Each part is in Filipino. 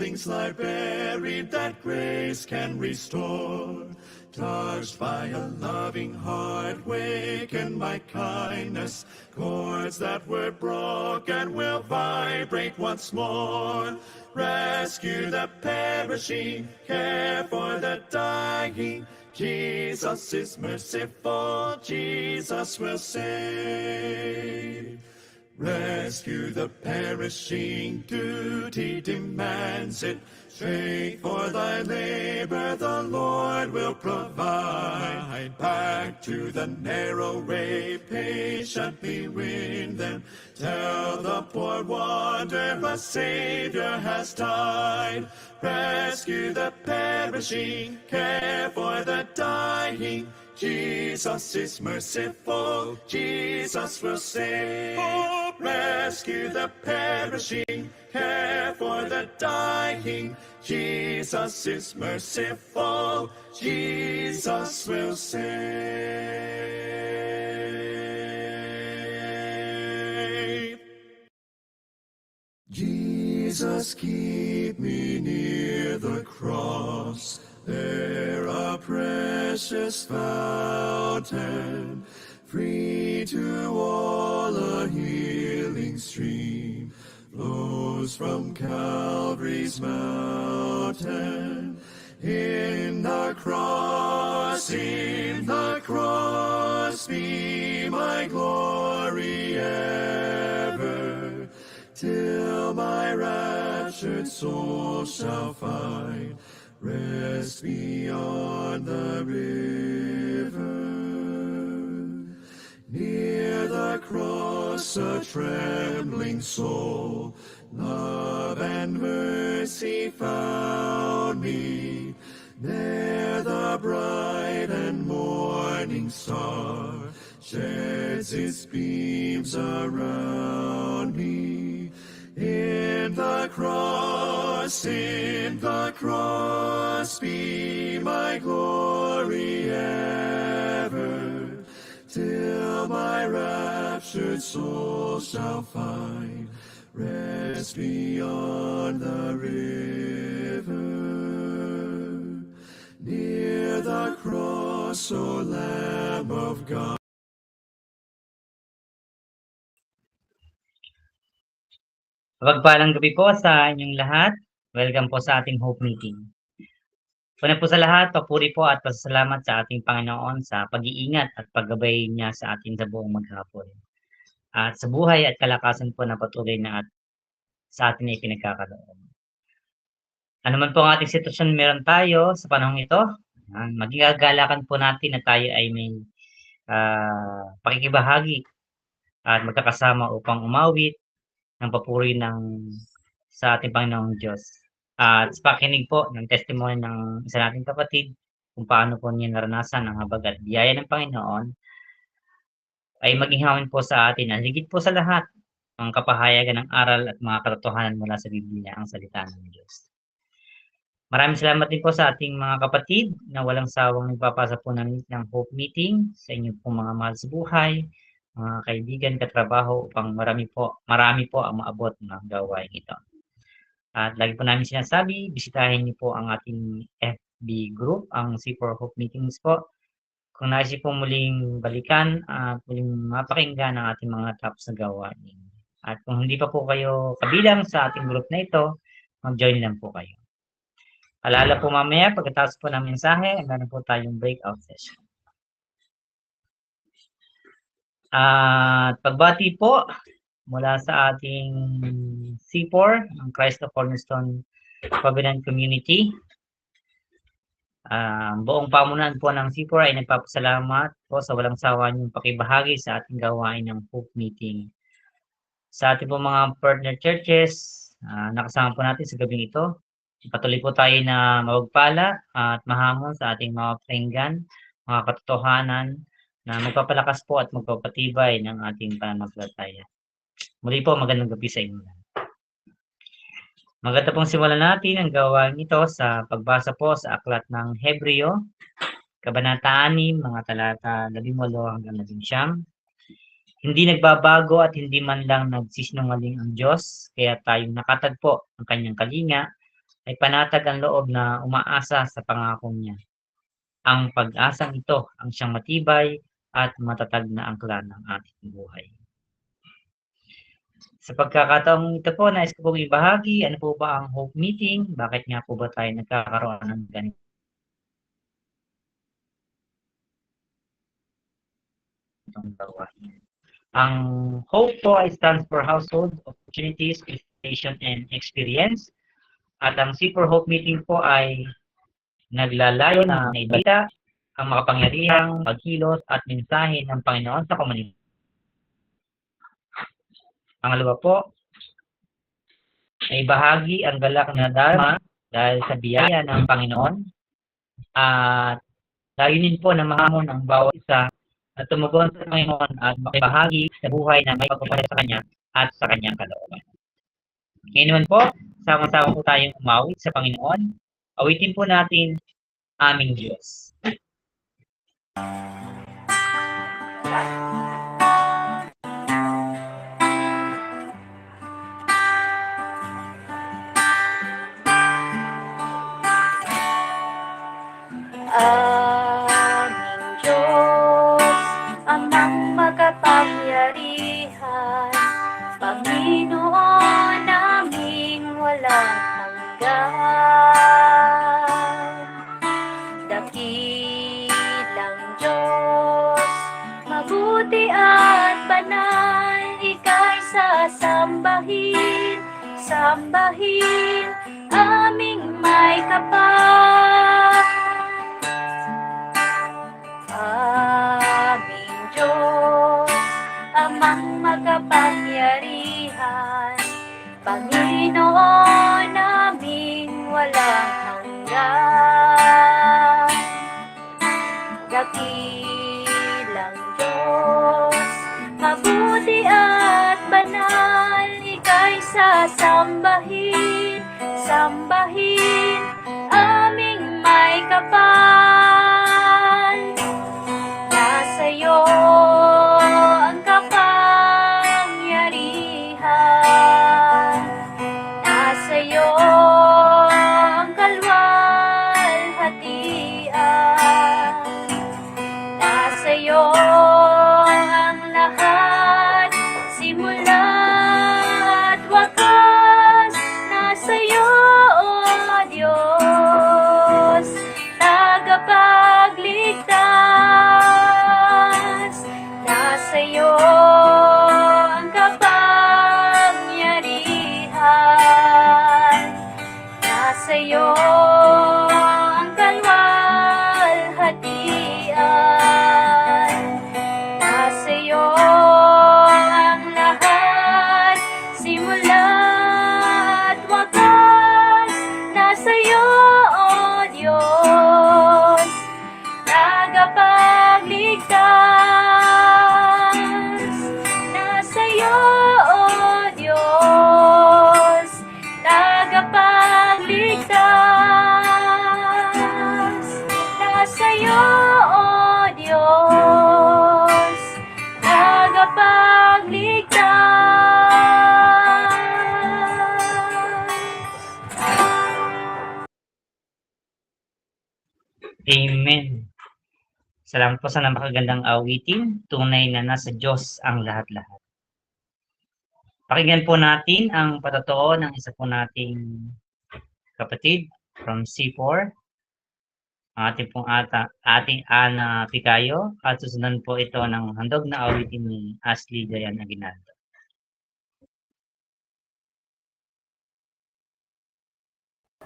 feelings lie buried that grace can restore. Touched by a loving heart, wakened by kindness, chords that were broken will vibrate once more. Rescue the perishing, care for the dying. Jesus is merciful, Jesus will save. Rescue the perishing, duty demands it. Strength for thy labor the Lord will provide. Back to the narrow way, patiently win them. Tell the poor wanderer a Savior has died. Rescue the perishing, care for the dying. Jesus is merciful, Jesus will save. Rescue the perishing, care for the dying. Jesus is merciful, Jesus will save. Jesus, keep me near the cross, there a precious fountain, free to all a healing stream, flows from Calvary's mountain. In the cross, be my glory ever, till my raptured soul shall find rest beyond the river. Near the cross a trembling soul, love and mercy found me. There the bright and morning star sheds its beams around me. In the cross, be my glory ever, till my raptured soul shall find rest beyond the river. Near the cross, O Lamb of God. Mapagpalang gabi po sa inyong lahat. Welcome po sa ating Hope Meeting. Una po sa lahat, papuri po at pasasalamat sa ating Panginoon sa pag-iingat at paggabay niya sa atin sa buong maghapon. At sa buhay at kalakasan po na patuloy na at sa atin ay pinagkakaroon. Ano man po ang ating sitwasyon meron tayo sa panahong ito, maging kagalakan po natin na tayo ay may pakikibahagi at magkakasama upang umawit ng papuri sa ating Panginoong Diyos. At sa pakinig po ng testimony ng isa nating kapatid kung paano po niya naranasan ang habag at biyaya ng Panginoon, ay maging hawin po sa atin at higit po sa lahat ang kapahayagan ng aral at mga katotohanan mula sa Biblia, ang salita ng Diyos. Maraming salamat din po sa ating mga kapatid na walang sawang nagpapasa po ng Hope Meeting sa inyong pong mga mahal sa buhay, mga kaibigan, katrabaho, upang marami po ang maabot ng gawain ito. At lagi po namin sinasabi, bisitahin niyo po ang ating FB group, ang C4 Hope Meetings po. Kung nais po muling balikan at muling mapakinggan ang ating mga tapos na gawain. At kung hindi pa po kayo kabilang sa ating group na ito, mag-join lang po kayo. Alala po mamaya, pagkatapos po ng mensahe, meron po tayong breakout session. At pagbati po mula sa ating C4, ang Christ of Cornerstone Covenant Community. Buong pamunuan po ng C4 ay nagpapasalamat po sa walang sawa niyong pakibahagi sa ating gawain ng Hope Meeting. Sa ating po mga partner churches, nakasama po natin sa gabing ito. Patuloy po tayo na mawagpala at mahamon sa ating mga pakinggan, mga katotohanan na magpapalakas po at magpapatibay ng ating pananampalataya. Muli po, magandang gabi sa inyo. Maganda pong simulan natin ang gawain ito sa pagbasa po sa aklat ng Hebreo, Kabanata 6, mga talata 18 hanggang 19. Hindi nagbabago at hindi man lang nagsisinungaling ang Diyos, kaya tayong nakatagpo ang kanyang kalinga ay panatag ang loob na umaasa sa pangakong niya. Ang pag-asang ito ang siyang matibay at matatag na angkla ng ating buhay. Sa pagkakataong ito po, nais ko pong ibahagi, ano po ba ang Hope Meeting? Bakit nga po ba tayo nagkakaroon ng ganito? Ang HOPE po ay stands for Household Opportunities, Education, and Experience. At ang C for Hope Meeting po ay naglalayo na ibalita ang makapangyarihang pagkilos at mensahe ng Panginoon sa komunidad. Pangalawa po, ay bahagi ang galak na dharma dahil sa biyaya ng Panginoon at layunin po na mahamon ang bawat isa at tumugon sa Panginoon at makibahagi sa buhay na may pagpapalala sa Kanya at sa Kanyang kalooban. Ngayon po, sama-sama po tayong umawit sa Panginoon. Awitin po natin aming Diyos. Aming Diyos, Amang makapangyarihan, Panginoon naming walang hanggan. Dakilang Diyos, mabuti at banal, Ika'y sasambahin, sambahin, aming may kapal. Aming Diyos, Amang makapangyarihan, Panginoon naming walang hanggan. Dakilang Diyos, mabuti at banal, Ika'y sasambahin, sambahin, aming may kapal. Nasa'yo ang kapangyarihan, nasa'yo ang kalwalhatian, nasa'yo ang lahat, simula at wakas, nasa'yo, O Diyos, tagapagligtas, nasa'yo ang kapangyarihan, nasa'yo ang kalwalhatian, nasa'yo ang lahat, simula at wakas, nasa'yo, O Diyos, tagapagligtas, nasa'yo, O Diyos, tagapagligtas, nasa'yo, O Diyos, tagapagligtas. Amen. Salamat po sa napakagandang awitin. Tunay na nasa Diyos ang lahat-lahat. Pakinggan po natin ang patotoo ng isa po nating kapatid from C4. Ang ating pong ating Ana Picayo at susundan po ito ng handog na awitin ni Ashley Dayan Aguinaldo.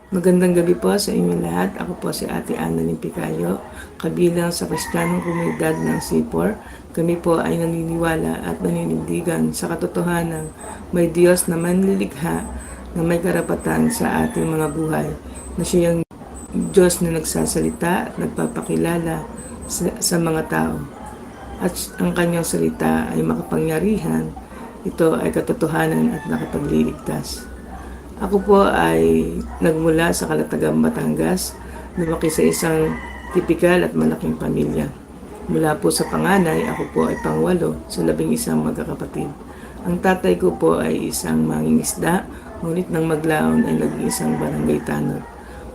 Magandang gabi po sa inyong lahat. Ako po si Ate Annalyn Picayo, kabilang sa Kristiyanong Komunidad ng C4. Kami po ay naniniwala at naninindigan sa katotohanan may Diyos na manlilikha na may karapatan sa ating mga buhay, na siyang Diyos na nagsasalita at nagpapakilala sa mga tao. At ang kanyang salita ay makapangyarihan, ito ay katotohanan at nakapagliligtas. Ako po ay nagmula sa Calatagan, Batangas, lumaki sa isang tipikal at malaking pamilya. Mula po sa panganay, ako po ay pangwalo sa 11 magkakapatid. Ang tatay ko po ay isang mangingisda, Ngunit nang maglaon ay naging isang barangay tanod.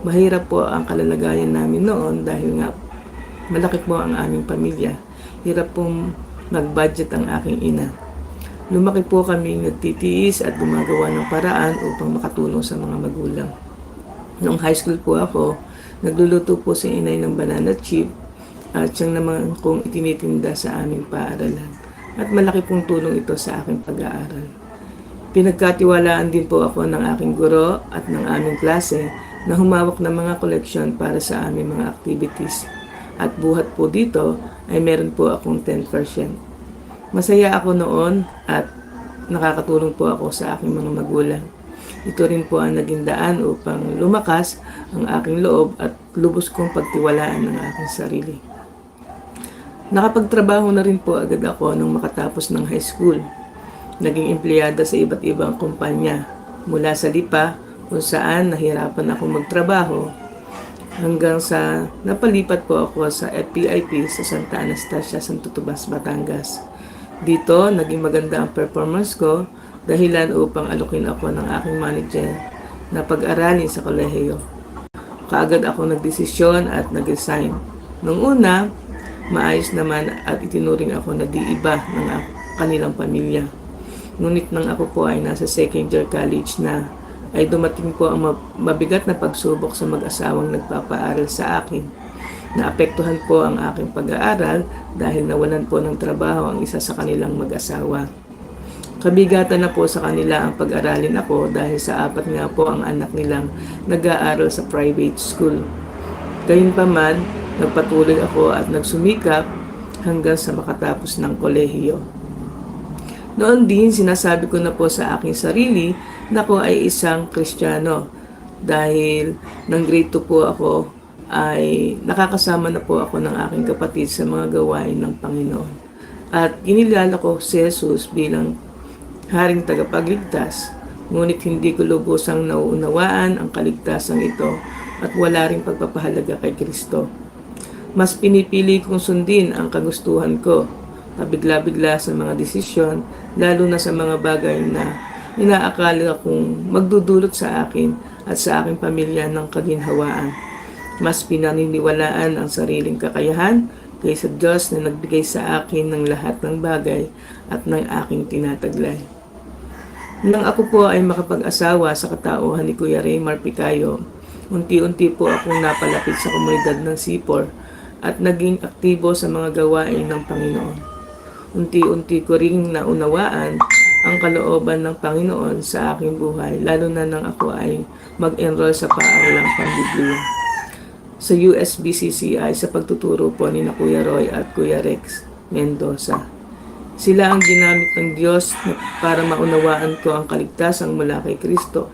Mahirap po ang kalalagayan namin noon dahil nga malaki po ang aming pamilya. Hirap pong mag-budget ang aking ina. Lumaki po kami nagtitiis at gumagawa ng paraan upang makatulong sa mga magulang. Noong high school po ako, nagluluto po si inay ng banana chip at siyang naman kong itinitinda sa aming paaralan. At malaki pong tulong ito sa aking pag-aaral. Pinagkatiwalaan din po ako ng aking guro at ng aming klase na humawak ng mga koleksyon para sa aming mga activities. At buhat po dito ay meron po akong 10%. Masaya ako noon at nakakatulong po ako sa aking mga magulang. Ito rin po ang naging daan upang lumakas ang aking loob at lubos kong pagtiwalaan ng aking sarili. Nakapagtrabaho na rin po agad ako nung makatapos ng high school. Naging empleyada sa iba't ibang kumpanya. Mula sa Lipa, kung saan nahirapan ako magtrabaho, hanggang sa napalipat po ako sa FPIP sa Santa Anastasia, Santo Tomas, Batangas. Dito, naging maganda ang performance ko dahilan upang alukin ako ng aking manager na pag-aralin sa kolehiyo. Kaagad ako nagdesisyon at nag-resign. Nung una, maayos naman at itinuring ako na di iba ng kanilang pamilya. Ngunit nang ako po ay nasa second year college na, ay dumating po ang mabigat na pagsubok sa mag-asawang nagpapaaral sa akin. Naapektuhan po ang aking pag-aaral dahil nawalan po ng trabaho ang isa sa kanilang mag-asawa. Kabigatan na po sa kanila ang pag-aralin ako dahil sa 4 nga po ang anak nilang nag-aaral sa private school. Gayunpaman, nagpatuloy ako at nagsumikap hanggang sa makatapos ng kolehiyo. Noon din, sinasabi ko na po sa aking sarili na ako ay isang Kristiyano dahil ng grade 2 po ako ay nakakasama na po ako ng aking kapatid sa mga gawain ng Panginoon. At kinilala ko si Jesus bilang Haring Tagapagligtas, ngunit hindi ko lubusang nauunawaan ang kaligtasan ito at wala ring pagpapahalaga kay Kristo. Mas pinipili kong sundin ang kagustuhan ko, pabigla-bigla sa mga desisyon, lalo na sa mga bagay na inaakala kong magdudulot sa akin at sa aking pamilya ng kaginhawaan. Mas pinaniniwalaan ang sariling kakayahan kaysa Diyos na nagbigay sa akin ng lahat ng bagay at ng aking tinataglay. Nang ako po ay makapag-asawa sa katauhan ni Kuya Raymar Picayo, unti-unti po akong napalapit sa komunidad ng Sipor at naging aktibo sa mga gawain ng Panginoon. Unti-unti ko ring naunawaan ang kalooban ng Panginoon sa aking buhay, lalo na nang ako ay mag-enroll sa paaralang Pambibliya sa USBCCI sa pagtuturo po ni na Kuya Roy at Kuya Rex Mendoza. Sila ang ginamit ng Diyos para maunawaan ko ang kaligtasan mula kay Kristo.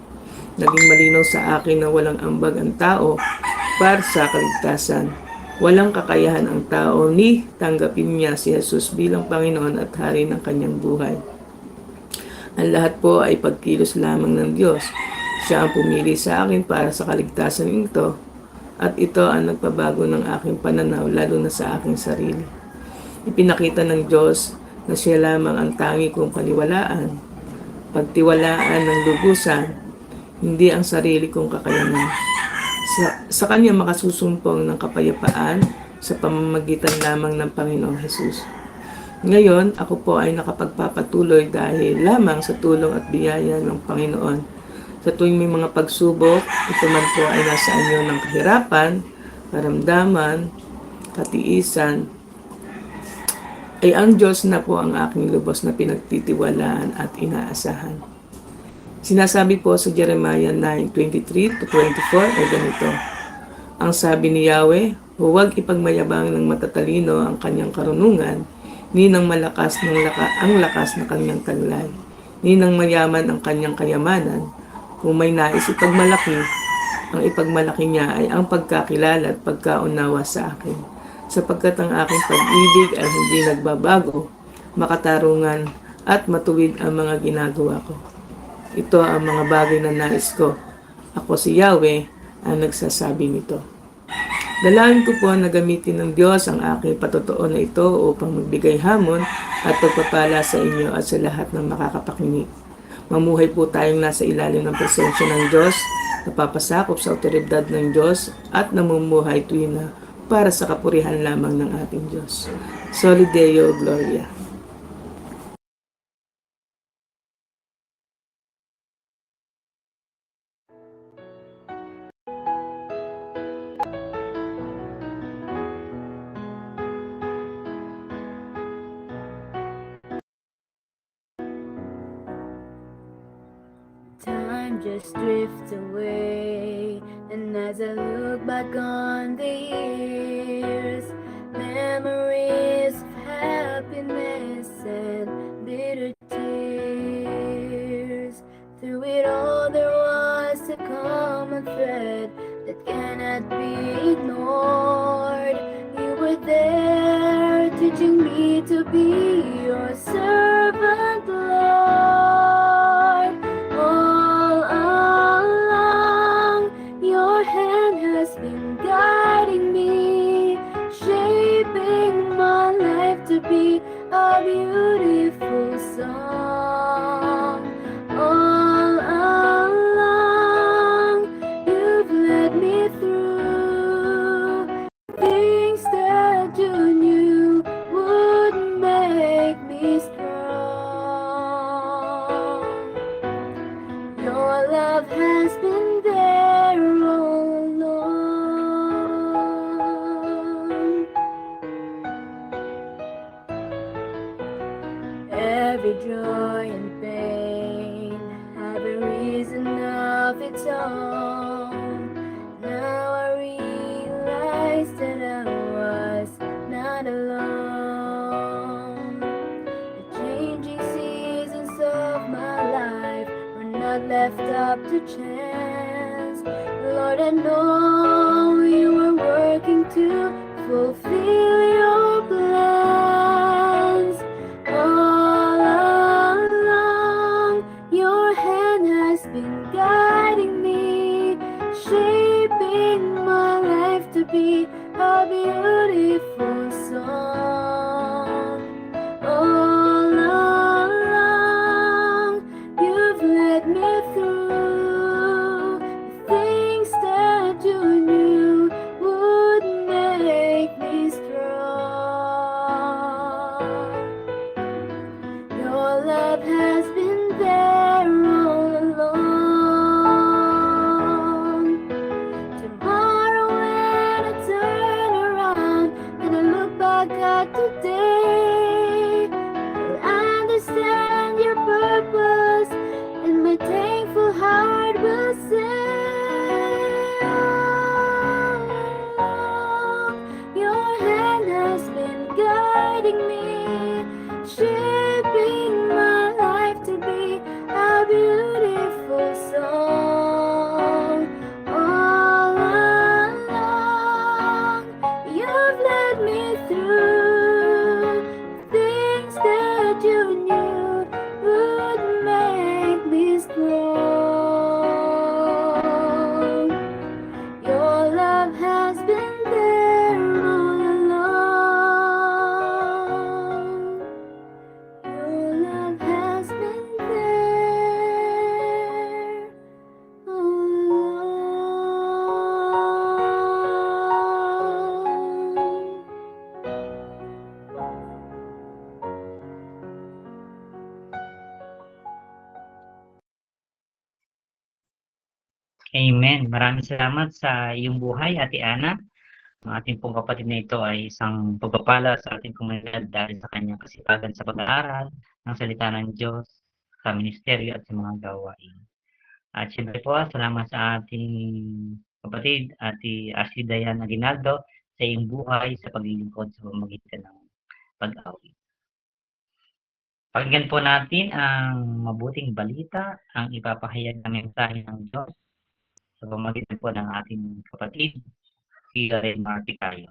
Naging malinaw sa akin na walang ambag ang tao para sa kaligtasan. Walang kakayahan ang tao ni tanggapin niya si Jesus bilang Panginoon at Hari ng kanyang buhay. Ang lahat po ay pagkilos lamang ng Diyos. Siya ang pumili sa akin para sa kaligtasan ito at ito ang nagpabago ng aking pananaw lalo na sa aking sarili. Ipinakita ng Diyos na siya lamang ang tangi kong paniwalaan, pagtiwalaan ng lubusan, hindi ang sarili kong kakayanan. Sa kanya makasusumpong ng kapayapaan sa pamamagitan lamang ng Panginoong Jesus. Ngayon, ako po ay nakapagpapatuloy dahil lamang sa tulong at biyaya ng Panginoon. Sa tuwing may mga pagsubok, ito man po ay nasa anyo ng kahirapan, karamdaman, katiisan, ay ang Diyos na po ang aking lubos na pinagtitiwalaan at inaasahan. Sinasabi po sa Jeremiah 9:23-24 ay ganito. Ang sabi ni Yahweh, huwag ipagmayabang ng matatalino ang kanyang karunungan, ni ng malakas ang lakas na kanyang taglay, ni ng mayaman ang kanyang kayamanan. Kung may nais ipagmalaki, ang ipagmalaki niya ay ang pagkakilala at pagkaunawa sa akin. Sapagkat ang aking pag-ibig ay hindi nagbabago, makatarungan at matuwid ang mga ginagawa ko. Ito ang mga bagay na nais ko. Ako si Yahweh ang nagsasabi nito. Dalangin ko po na gamitin ng Diyos ang aking patotoo na ito upang magbigay hamon at pagpapala sa inyo at sa lahat ng makakapakinig. Mamuhay po tayong nasa ilalim ng presensya ng Diyos, napapasakop sa otoridad ng Diyos at namumuhay tuwina para sa kapurihan lamang ng ating Diyos. Soli Deo Gloria. Time just drifts away, and as I look back on the years, memories of happiness and bitter tears. Through it all there was a common thread that cannot be ignored. You were there teaching me to be your servant, Lord. All along, your hand has been guiding me, shaping my life to be a beautiful song. All along, you've led me through things that you knew would make me strong. Your love has been there all along. Every joy and pain have a reason of its own. Now I realize that I was not alone. The changing seasons of my life were not left up to chance. Lord, I know you were working to fulfill your plans. All along, your hand has been guiding me, shaping my life to be a beautiful song. All along, you've led me through things that you knew would make me strong. Your love has been there all along. Tomorrow when I turn around and I look back at today, I'll understand your purpose and my thankful heart will say, all along, your hand has been guiding me, shaping my life to be a beautiful song. All along, you've led me through things that you knew would make me strong. Your love has been there all along. Your love has been there all along. Amen. Maraming salamat sa iyong buhay, Ate Ana. Ang ating pong kapatid na ito ay isang pagpapala sa ating komunidad dahil sa kanyang kasipagan sa pag-aaral ng salita ng Diyos, sa ministeryo at sa mga gawain. At syempre po, salamat sa ating kapatid, Ate Ashley Dayan Aguinaldo, sa iyong buhay sa paglilingkod sa pamamagitan ng pag-awit. Pakinggan po natin ang mabuting balita, ang ipapahayag na mensahe ng Diyos sa pamamagitan po ng ating kapatid, si Redmar Picayo.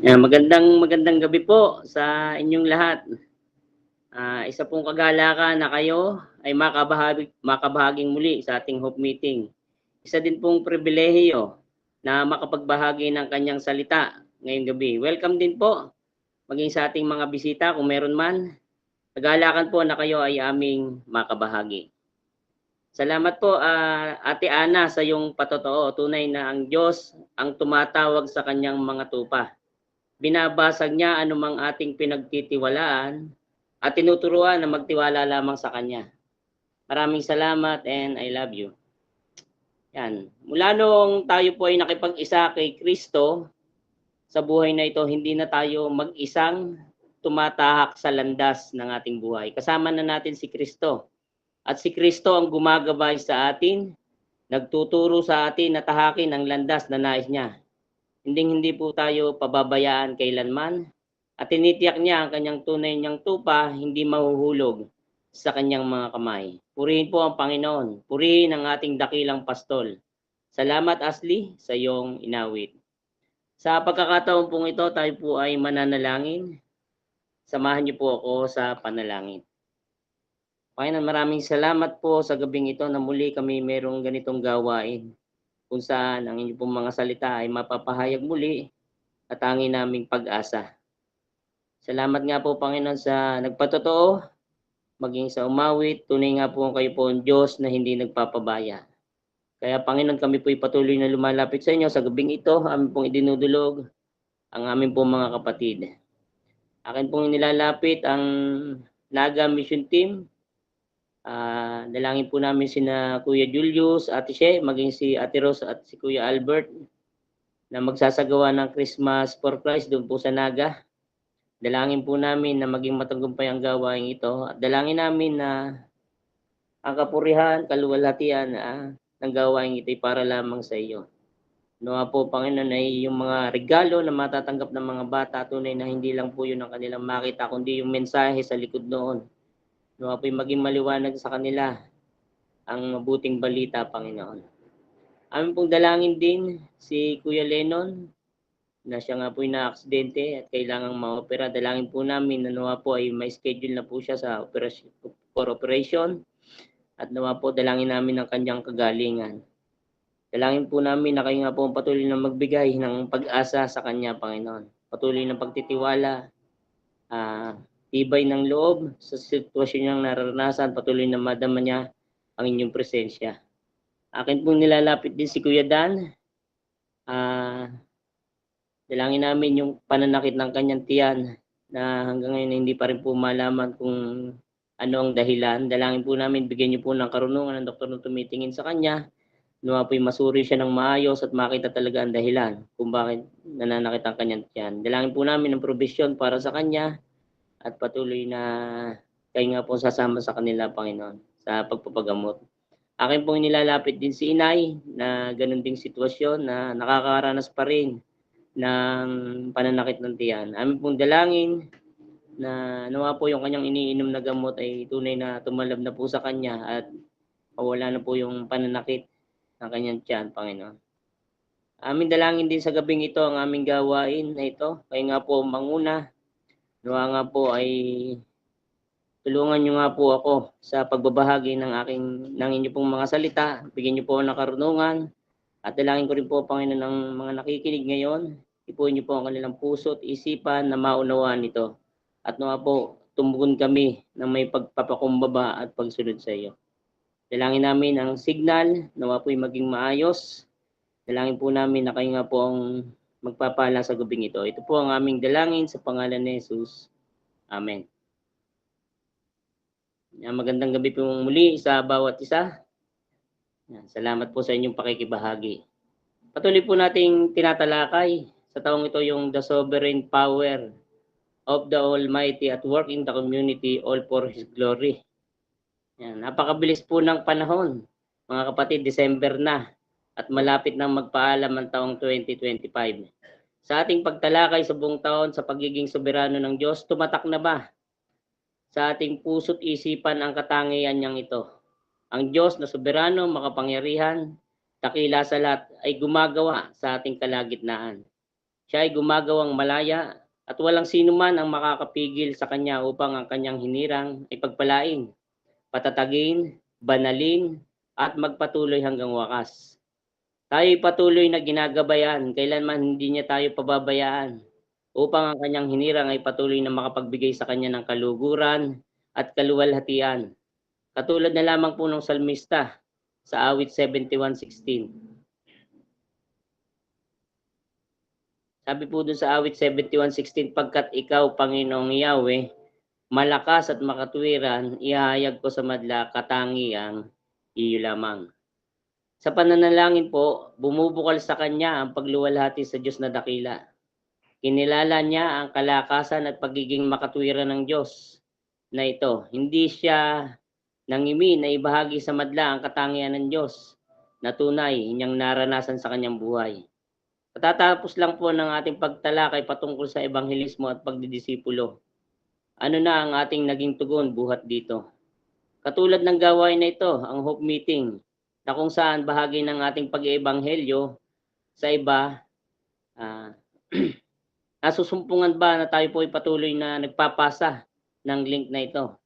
Magandang gabi po sa inyong lahat. Isa pong kagalakan na kayo ay makabahaging muli sa ating Hope Meeting. Isa din pong pribilehiyo na makapagbahagi ng kanyang salita ngayong gabi. Welcome din po maging sa ating mga bisita kung meron man. Kagalakan po na kayo ay aming makabahagi. Salamat po, Ate Ana, sa iyong patotoo. Tunay na ang Diyos ang tumatawag sa kanyang mga tupa. Binabasag niya anumang ating pinagtitiwalaan at tinuturuan na magtiwala lamang sa Kanya. Maraming salamat and I love you. Yan. Mula noong tayo po ay nakipag-isa kay Kristo, sa buhay na ito, hindi na tayo mag-isang tumatahak sa landas ng ating buhay. Kasama na natin si Kristo. At si Kristo ang gumagabay sa atin, nagtuturo sa atin na tahakin ang landas na nais niya. Hindi po tayo pababayaan kailanman at tinitiyak niya ang kanyang tunay niyang tupa, hindi mahuhulog sa kanyang mga kamay. Purihin po ang Panginoon. Purihin ang ating dakilang pastol. Salamat, Asli, sa iyong inawit. Sa pagkakataon pong ito, tayo po ay mananalangin. Samahan niyo po ako sa panalangin. Panginoon, maraming salamat po sa gabing ito na muli kami mayroong ganitong gawain kung saan ang inyong pong mga salita ay mapapahayag muli at angin naming pag-asa. Salamat nga po, Panginoon, sa nagpatotoo, maging sa umawit. Tunay nga po kayo po ang Diyos na hindi nagpapabaya. Kaya, Panginoon, kami po patuloy na lumalapit sa inyo sa gabing ito. Amin pong idinudulog ang amin pong mga kapatid. Akin pong nilalapit ang Naga Mission Team. Dalangin po namin sina Kuya Julius, Ate She, maging si Ate Rose at si Kuya Albert na magsasagawa ng Christmas for Christ doon po sa Naga. Dalangin po namin na maging matagumpay ang gawain ito at dalangin namin na ang kapurihan, kaluwalhatian ng gawain ito ay para lamang sa iyo. Nawa po, Panginoon, ay yung mga regalo na matatanggap ng mga bata, tunay na hindi lang po yun ang kanilang makita, kundi yung mensahe sa likod noon. Nawa po maging maliwanag sa kanila ang mabuting balita, Panginoon. Amin pong dalangin din si Kuya Lennon na siya nga po na-aksidente at kailangang ma-opera. Dalangin po namin na nawa po ay may schedule na po siya sa operation at nawa po dalangin namin ang kanyang kagalingan. Dalangin po namin na kayo nga po patuloy na magbigay ng pag-asa sa kanya, Panginoon. Patuloy na pagtitiwala, tibay ng loob sa sitwasyon niyang nararanasan, patuloy na madama niya ang inyong presensya. Akin pong nilalapit din si Kuya Dan. Dalangin namin yung pananakit ng kanyang tiyan na hanggang ngayon hindi pa rin po malaman kung ano ang dahilan. Dalangin po namin, bigyan niyo po ng karunungan ng doktor na tumitingin sa kanya. Nawa po'y masuri siya ng maayos at makita talaga ang dahilan kung bakit nananakit ang kanyang tiyan. Dalangin po namin ng provision para sa kanya at patuloy na kayo nga po sasama sa kanila, Panginoon, sa pagpapagamot. Akin pong nilalapit din si Inay na ganun ding sitwasyon na nakakaranas pa rin ng pananakit ng tiyan. Amin pong dalangin na nawa po yung kanyang iniinom na gamot ay tunay na tumalab na po sa kanya at mawala na po yung pananakit ng kanyang tiyan, Panginoon. Amin dalangin din sa gabing ito ang aming gawain na ito. Kayo nga po manguna. Nawa nga po ay tulungan niyo nga po ako sa pagbabahagi ng inyo pong mga salita. Bigyan niyo po ng karunungan. At dalangin ko rin po, Panginoon, ng mga nakikinig ngayon. Ipuin niyo po ang kanilang puso at isipan na maunawaan ito. At nawa po, tumugon kami ng may pagpapakumbaba at pagsunod sa iyo. Dalangin namin ang signal, nawa po'y maging maayos. Dalangin po namin na kayo nga po ang magpapala sa gabing ito. Ito po ang aming dalangin sa pangalan ni Jesus. Amen. Magandang gabi po muli sa bawat isa. Salamat po sa inyong pakikibahagi. Patuloy po nating tinatalakay sa taong ito yung the sovereign power of the Almighty at work in the community all for His glory. Napakabilis po ng panahon. Mga kapatid, December na at malapit nang magpaalam ang taong 2025. Sa ating pagtalakay sa buong taon sa pagiging soberano ng Diyos, tumatak na ba sa ating puso't isipan ang katangian niyang ito? Ang Diyos na soberano, makapangyarihan, dakila sa lahat ay gumagawa sa ating kalagitnaan. Siya ay gumagawang malaya at walang sino man ang makakapigil sa Kanya upang ang Kanyang hinirang ay pagpalain, patatagin, banalin, at magpatuloy hanggang wakas. Tayo'y patuloy na ginagabayan, kailanman hindi niya tayo pababayaan, upang ang kanyang hinirang ay patuloy na makapagbigay sa kanya ng kaluguran, at kaluwalhatian. Katulad na lamang po ng salmista sa awit 71:16. Sabi po dun sa awit 71:16, pagkat ikaw, Panginoong Yahweh, malakas at makatwiran, ihahayag ko sa madla katangiang iyo lamang. Sa pananalangin po, bumubukal sa kanya ang pagluwalhati sa Diyos na dakila. Kinilala niya ang kalakasan at pagiging makatwiran ng Diyos na ito. Hindi siya nangimi na ibahagi sa madla ang katangian ng Diyos na tunay niyang naranasan sa kanyang buhay. Katatapos lang po ng ating pagtalakay patungkol sa ebanghelismo at pagdidisipulo. Ano na ang ating naging tugon buhat dito? Katulad ng gawain na ito, ang Hope Meeting, na kung saan bahagi ng ating pag-iebanghelyo sa iba, nasusumpungan ba na tayo po ay patuloy na nagpapasa ng link na ito?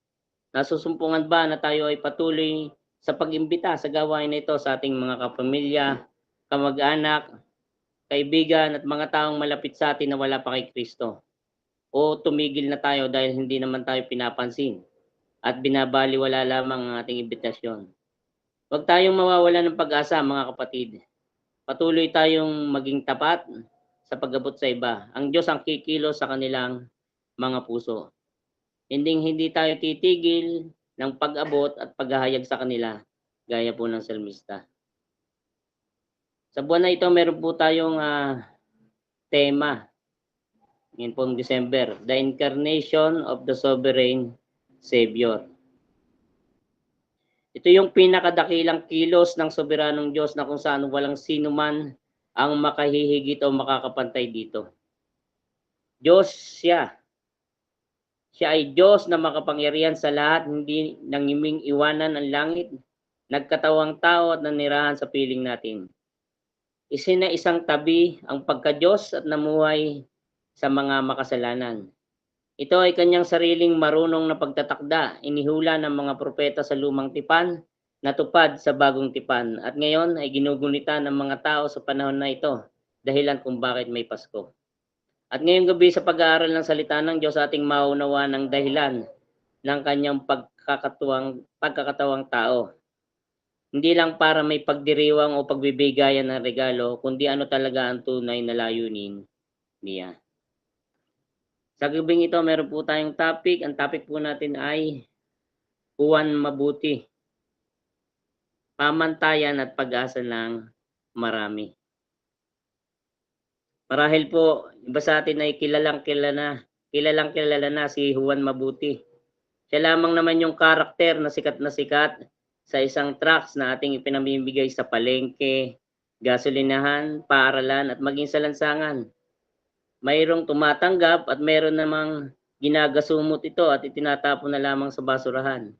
Nasusumpungan ba na tayo ay patuloy sa pag-imbita sa gawain na ito sa ating mga kapamilya, kamag-anak, kaibigan at mga taong malapit sa atin na wala pa kay Kristo? O tumigil na tayo dahil hindi naman tayo pinapansin at binabaliwala lamang ang ating imbitasyon? Huwag tayong mawawala ng pag-asa, mga kapatid. Patuloy tayong maging tapat sa pag-abot sa iba. Ang Diyos ang kikilos sa kanilang mga puso. Hindi tayo titigil ng pag-abot at paghahayag sa kanila, gaya po ng salmista. Sa buwan na ito, meron po tayong tema. Ngayon pong December, The Incarnation of the Sovereign Savior. Ito yung pinakadakilang kilos ng soberanong Diyos na kung saan walang sino man ang makahihigit o makakapantay dito. Diyos siya. Siya ay Diyos na makapangyarihan sa lahat, hindi nangiming iwanan ang langit, nagkatawang tao at nanirahan sa piling natin. Isang tabi ang pagka-Diyos at namuhay sa mga makasalanan. Ito ay kanyang sariling marunong na pagtatakda, inihula ng mga propeta sa lumang tipan, natupad sa bagong tipan, at ngayon ay ginugunita ng mga tao sa panahon na ito, dahilan kung bakit may Pasko. At ngayong gabi sa pag-aaral ng salita ng Diyos, ating maunawa ng dahilan ng kanyang pagkakatawang tao. Hindi lang para may pagdiriwang o pagbibigayan ng regalo, kundi ano talaga ang tunay na layunin niya. Sa gabing ito, meron po tayong topic. Ang topic po natin ay Juan Mabuti. Pamantayan at pag-asa ng marami. Marahil po, iba sa atin ay kilalang kilala na si Juan Mabuti. Siya lamang naman yung karakter na sikat sa isang tracts na ating ipinamimigay sa palengke, gasolinahan, paaralan at maging sa lansangan. Mayroong tumatanggap at mayroon namang ginagasumot ito at itinatapon na lamang sa basurahan.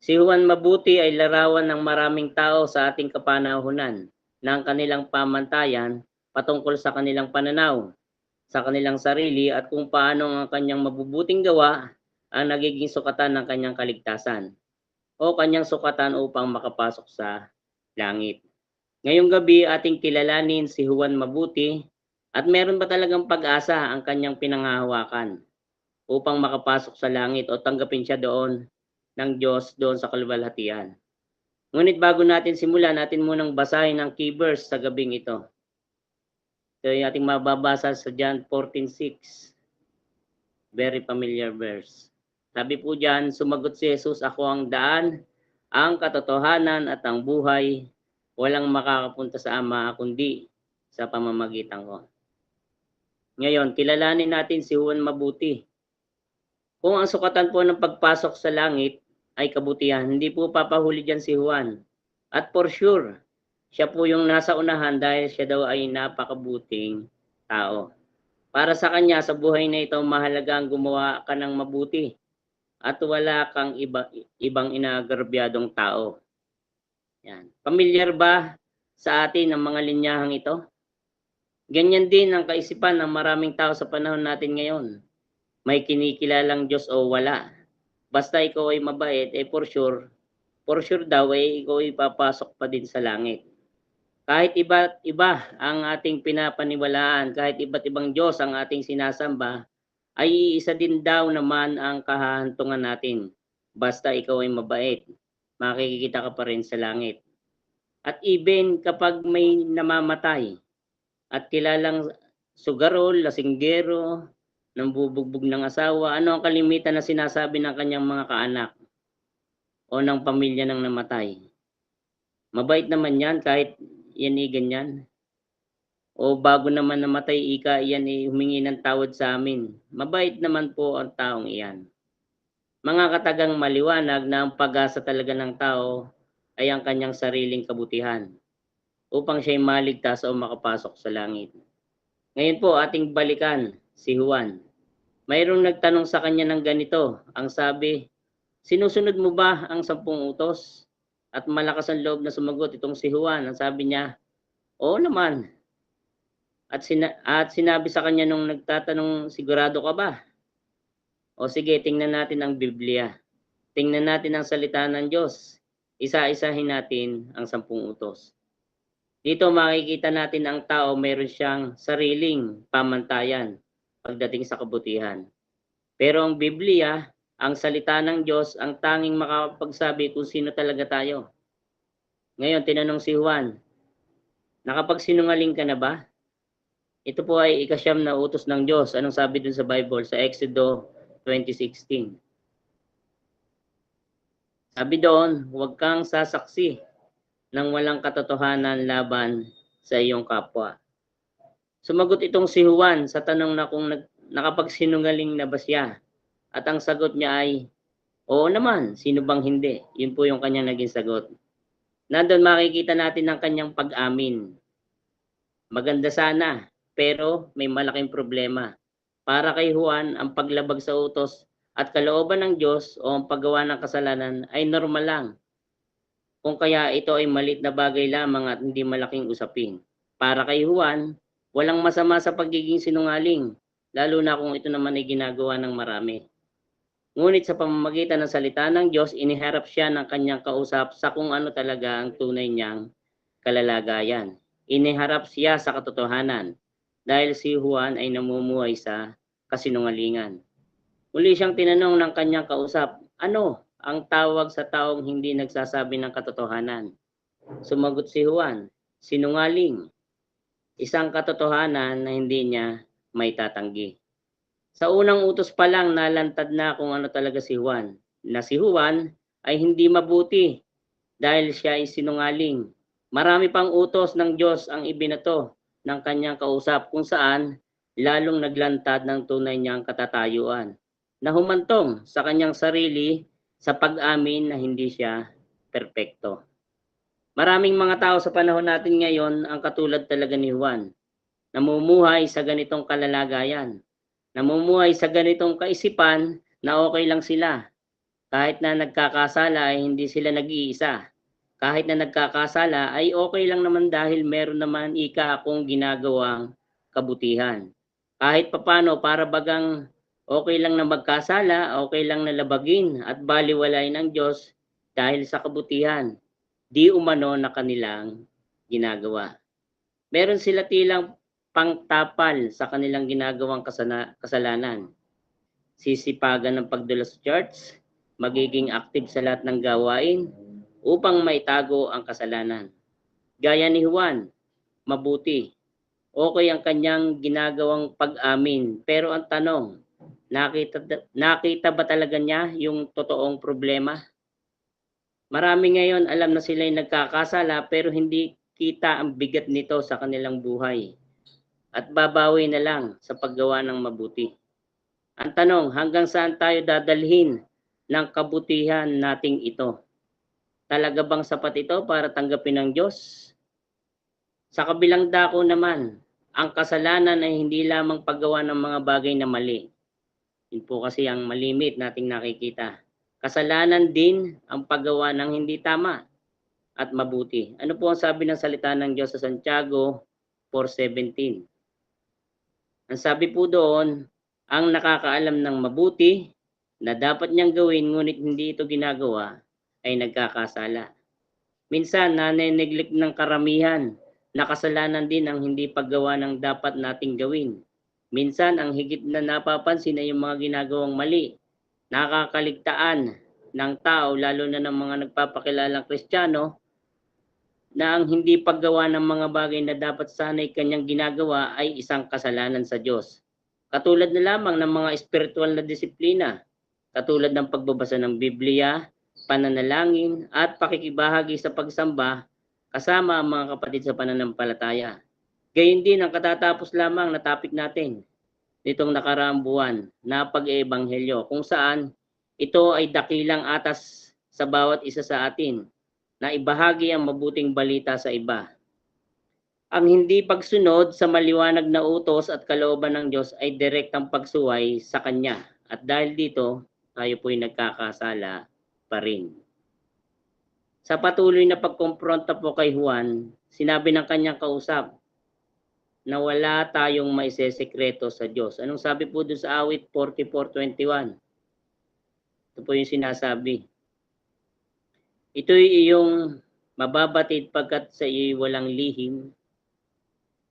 Si Juan Mabuti ay larawan ng maraming tao sa ating kapanahunan na ang kanilang pamantayan patungkol sa kanilang pananaw, sa kanilang sarili at kung paano ang kanyang mabubuting gawa ang nagiging sukatan ng kanyang kaligtasan o kanyang sukatan upang makapasok sa langit. Ngayong gabi ating kilalanin si Juan Mabuti. At meron ba talagang pag-asa ang kanyang pinanghahawakan upang makapasok sa langit o tanggapin siya doon ng Diyos doon sa kaluwalhatian? Ngunit bago natin simulan, natin munang basahin ang key verse sa gabing ito. Ito yung ating mababasa sa John 14:6. Very familiar verse. Sabi po dyan, sumagot si Jesus, ako ang daan, ang katotohanan at ang buhay. Walang makakapunta sa Ama kundi sa pamamagitan ko. Ngayon, kilalanin natin si Juan Mabuti. Kung ang sukatan po ng pagpasok sa langit ay kabutihan, hindi po papahuli dyan si Juan. At for sure, siya po yung nasa unahan dahil siya daw ay napakabuting tao. Para sa kanya, sa buhay na ito, mahalaga ang gumawa ka ng mabuti at wala kang ibang inaagrabyadong tao. Yan. Pamilyar ba sa atin ang mga linyahang ito? Ganyan din ang kaisipan ng maraming tao sa panahon natin ngayon. May kinikilalang Diyos o wala. Basta ikaw ay mabait, for sure daw ikaw ay papasok pa din sa langit. Kahit iba ang ating pinapaniwalaan, kahit iba't ibang Diyos ang ating sinasamba, ay isa din daw naman ang kahahantungan natin. Basta ikaw ay mabait, makikita ka pa rin sa langit. At even kapag may namamatay at kilalang sugarol, lasinggero, nambubugbog ng asawa, ano ang kalimitan na sinasabi ng kanyang mga kaanak o ng pamilya ng namatay? Mabait naman yan kahit yan ay ganyan. O bago naman namatay, ika iyan ay humingi ng tawad sa amin. Mabait naman po ang taong iyan. Mga katagang maliwanag na ang pag-asa talaga ng tao ay ang kanyang sariling kabutihan upang siya'y maligtas o makapasok sa langit. Ngayon po ating balikan si Juan. Mayroong nagtanong sa kanya ng ganito, ang sabi, sinusunod mo ba ang 10 utos? At malakas ang loob na sumagot itong si Juan. Ang sabi niya, oo naman. At sinabi sa kanya nung nagtatanong, sigurado ka ba? O sige, tingnan natin ang Biblia. Tingnan natin ang salita ng Diyos. Isa-isahin natin ang 10 utos. Dito makikita natin ang tao mayroon siyang sariling pamantayan pagdating sa kabutihan. Pero ang Biblia, ang salita ng Diyos, ang tanging makapagsabi kung sino talaga tayo. Ngayon, tinanong si Juan, nakapagsinungaling ka na ba? Ito po ay ikasyam na utos ng Diyos. Anong sabi dun sa Bible? Sa Exodo 20:16. Sabi doon, huwag kang sasaksi ng walang katotohanan laban sa iyong kapwa. Sumagot itong si Juan sa tanong na kung nakapagsinungaling na ba siya. At ang sagot niya ay, oo naman, sino bang hindi? Yun po yung kanyang naging sagot. Nandun makikita natin ang kanyang pag-amin. Maganda sana, pero may malaking problema. Para kay Juan, ang paglabag sa utos at kalooban ng Diyos o ang paggawa ng kasalanan ay normal lang. Kung kaya ito ay maliit na bagay lamang at hindi malaking usapin. Para kay Juan, walang masama sa pagiging sinungaling, lalo na kung ito naman ay ginagawa ng marami. Ngunit sa pamamagitan ng salita ng Diyos, iniharap siya ng kanyang kausap sa kung ano talaga ang tunay niyang kalalagayan. Iniharap siya sa katotohanan dahil si Juan ay namumuhay sa kasinungalingan. Muli siyang tinanong ng kanyang kausap, ano ang tawag sa taong hindi nagsasabi ng katotohanan? Sumagot si Juan, sinungaling. Isang katotohanan na hindi niya may tatanggi. Sa unang utos pa lang nalantad na kung ano talaga si Juan, na si Juan ay hindi mabuti dahil siya ay sinungaling. Marami pang utos ng Diyos ang ibinato ng kanyang kausap kung saan lalong naglantad ng tunay niyang katatayuan na humantong sa kanyang sarili sa pag-amin na hindi siya perpekto. Maraming mga tao sa panahon natin ngayon ang katulad talaga ni Juan, namumuhay sa ganitong kalalagayan, namumuhay sa ganitong kaisipan na okay lang sila. Kahit na nagkakasala ay hindi sila nag-iisa. Kahit na nagkakasala ay okay lang naman dahil meron naman ika akong ginagawang kabutihan. Kahit papano para bagang okay lang na magkasala, okay lang na labagin at baliwalain ng Diyos dahil sa kabutihan, di umano na kanilang ginagawa. Meron sila tilang pangtapal sa kanilang ginagawang kasalanan. Sisipagan ng pagdulas sa church, magiging active sa lahat ng gawain upang maitago ang kasalanan. Gaya ni Juan, mabuti. Okay ang kanyang ginagawang pag-amin. Pero ang tanong, nakita ba talaga niya yung totoong problema? Marami ngayon alam na sila'y nagkakasala pero hindi kita ang bigat nito sa kanilang buhay. At babawi na lang sa paggawa ng mabuti. Ang tanong, hanggang saan tayo dadalhin ng kabutihan nating ito? Talaga bang sapat ito para tanggapin ng Diyos? Sa kabilang dako naman, ang kasalanan ay hindi lamang paggawa ng mga bagay na mali. Yun po kasi ang malimit nating nakikita. Kasalanan din ang paggawa ng hindi tama at mabuti. Ano po ang sabi ng salita ng Diyos sa Santiago 4:17? Ang sabi po doon, ang nakakaalam ng mabuti na dapat niyang gawin ngunit hindi ito ginagawa ay nagkakasala. Minsan naneneglect ng karamihan na kasalanan din ang hindi paggawa ng dapat nating gawin. Minsan, ang higit na napapansin ay yung mga ginagawang mali, nakakaligtaan ng tao, lalo na ng mga nagpapakilalang Kristiyano, na ang hindi paggawa ng mga bagay na dapat sana'y kanyang ginagawa ay isang kasalanan sa Diyos. Katulad na lamang ng mga espiritual na disiplina, katulad ng pagbabasa ng Biblia, pananalangin, at pakikibahagi sa pagsamba kasama ang mga kapatid sa pananampalataya. Gayun din ang katatapos lamang na topic natin nitong nakaraang buwan na pag-eebanghelyo, kung saan ito ay dakilang atas sa bawat isa sa atin na ibahagi ang mabuting balita sa iba. Ang hindi pagsunod sa maliwanag na utos at kalooban ng Diyos ay direktang pagsuway sa Kanya. At dahil dito, tayo po'y nagkakasala pa rin. Sa patuloy na pagkompronta po kay Juan, sinabi ng kanyang kausap na wala tayong maisesekreto sa Diyos. Anong sabi po doon sa awit 44:21? Ito po yung sinasabi. Ito'y iyong mababatid pagkat sa iyo'y walang lihim.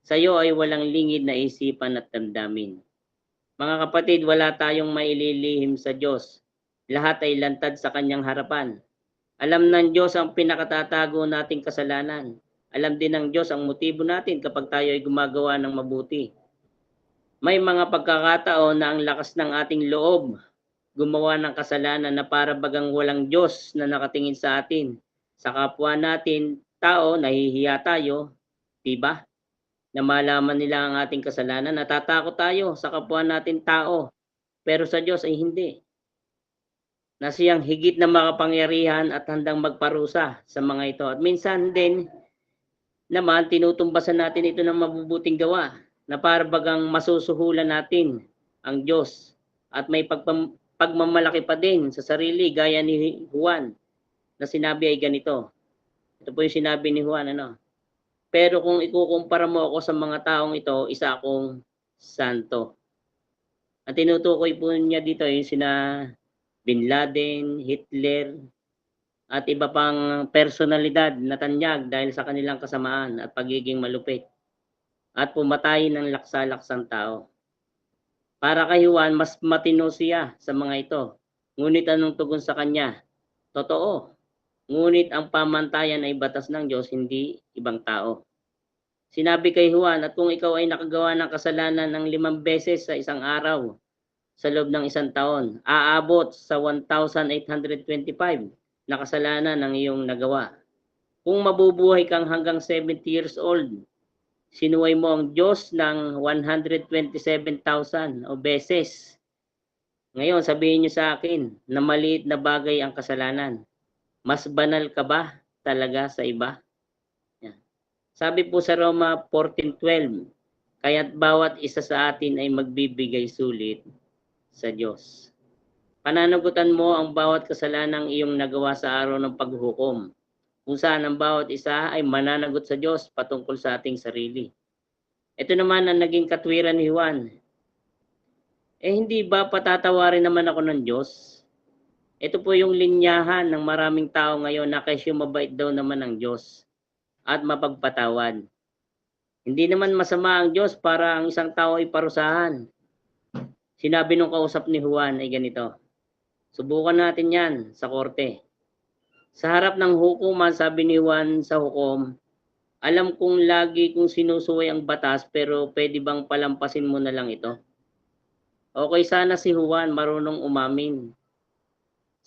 Sa iyo ay walang lingid na isipan at damdamin. Mga kapatid, wala tayong maililihim sa Diyos. Lahat ay lantad sa kanyang harapan. Alam ng Diyos ang pinakatatago nating kasalanan. Alam din ng Diyos ang motibo natin kapag tayo ay gumagawa ng mabuti. May mga pagkakataon na ang lakas ng ating loob gumawa ng kasalanan na para bagang walang Diyos na nakatingin sa atin. Sa kapwa natin, tao, nahihiya tayo, diba? Na malaman nila ang ating kasalanan, natatakot tayo sa kapwa natin tao. Pero sa Diyos ay hindi. Na siyang higit na makapangyarihan at handang magparusa sa mga ito. At minsan din naman tinutumbasan natin ito ng mabubuting gawa na para bagang masusuhulan natin ang Diyos at may pagmamalaki pa din sa sarili gaya ni Juan na sinabi ay ganito. Ito po yung sinabi ni Juan, Pero kung ikukumpara mo ako sa mga taong ito, isa akong santo. At tinutukoy po niya dito yung sina Bin Laden, Hitler, at iba pang personalidad na tanyag dahil sa kanilang kasamaan at pagiging malupit at pumatay ng laksa-laksang tao. Para kay Juan, mas matino siya sa mga ito. Ngunit anong tugon sa kanya? Totoo. Ngunit ang pamantayan ay batas ng Diyos, hindi ibang tao. Sinabi kay Juan, at kung ikaw ay nakagawa ng kasalanan ng 5 beses sa isang araw, sa loob ng isang taon, aabot sa 1,825 na kasalanan ng iyong nagawa. Kung mabubuhay kang hanggang 70 years old, sinuway mo ang Diyos ng 127,000 o beses. Ngayon, sabihin niyo sa akin na maliit na bagay ang kasalanan. Mas banal ka ba talaga sa iba? Yan. Sabi po sa Roma 14:12, kaya't bawat isa sa atin ay magbibigay sulit sa Diyos. Pananagutan mo ang bawat kasalanang iyong nagawa sa araw ng paghuhukom, kung saan ang bawat isa ay mananagot sa Diyos patungkol sa ating sarili. Ito naman ang naging katwiran ni Juan. Hindi ba patatawarin naman ako ng Diyos? Ito po yung linyahan ng maraming tao ngayon na kasi mabait daw naman ang Diyos at mapagpatawad. Hindi naman masama ang Diyos para ang isang tao ay parusahan. Sinabi nung kausap ni Juan ay ganito, subukan natin yan sa korte. Sa harap ng hukuman, sabi ni Juan sa hukom, alam kong lagi kong sinusuway ang batas pero pwede bang palampasin mo na lang ito? Okay sana si Juan marunong umamin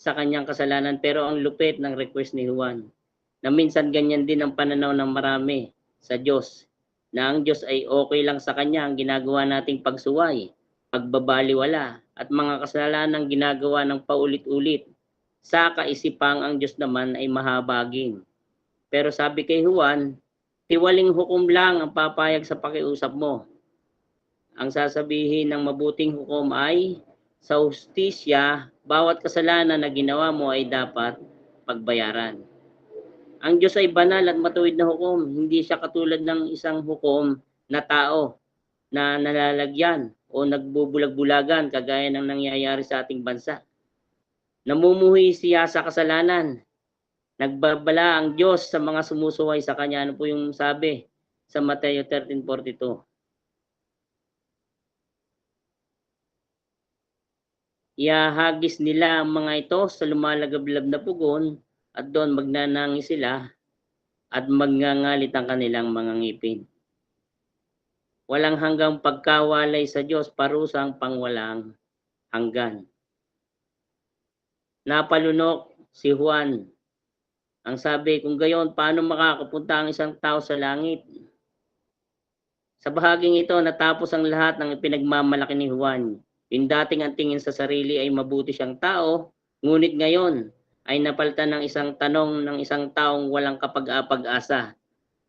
sa kanyang kasalanan pero ang lupit ng request ni Juan na minsan ganyan din ang pananaw ng marami sa Diyos na ang Diyos ay okay lang sa kanya ang ginagawa nating pagsuway, pagbabaliwala at mga kasalanang ginagawa ng paulit-ulit. Sa kaisipang ang Diyos naman ay mahabagin. Pero sabi kay Juan, tiwaling hukom lang ang papayag sa pakiusap mo. Ang sasabihin ng mabuting hukom ay, sa hustisya, bawat kasalanan na ginawa mo ay dapat pagbayaran. Ang Diyos ay banal at matuwid na hukom. Hindi siya katulad ng isang hukom na tao na nalalagyan o nagbubulag-bulagan kagaya ng nangyayari sa ating bansa. Namumuhi siya sa kasalanan. Nagbabala ang Diyos sa mga sumusuway sa Kanya. Ano po yung sabi sa Mateo 13:42? Iahagis nila ang mga ito sa lumalagablab na pugon at doon magnanangis sila at magngangalit ang kanilang mga ngipin. Walang hanggang pagkawalay sa Diyos, parusang pangwalang hanggan. Napalunok si Juan. Ang sabi, kung gayon, paano makakapunta ang isang tao sa langit? Sa bahaging ito, natapos ang lahat ng ipinagmamalaki ni Juan. Yung dating ang tingin sa sarili ay mabuti siyang tao, ngunit ngayon ay napalitan ng isang tanong ng isang taong walang kapag-apag-asa,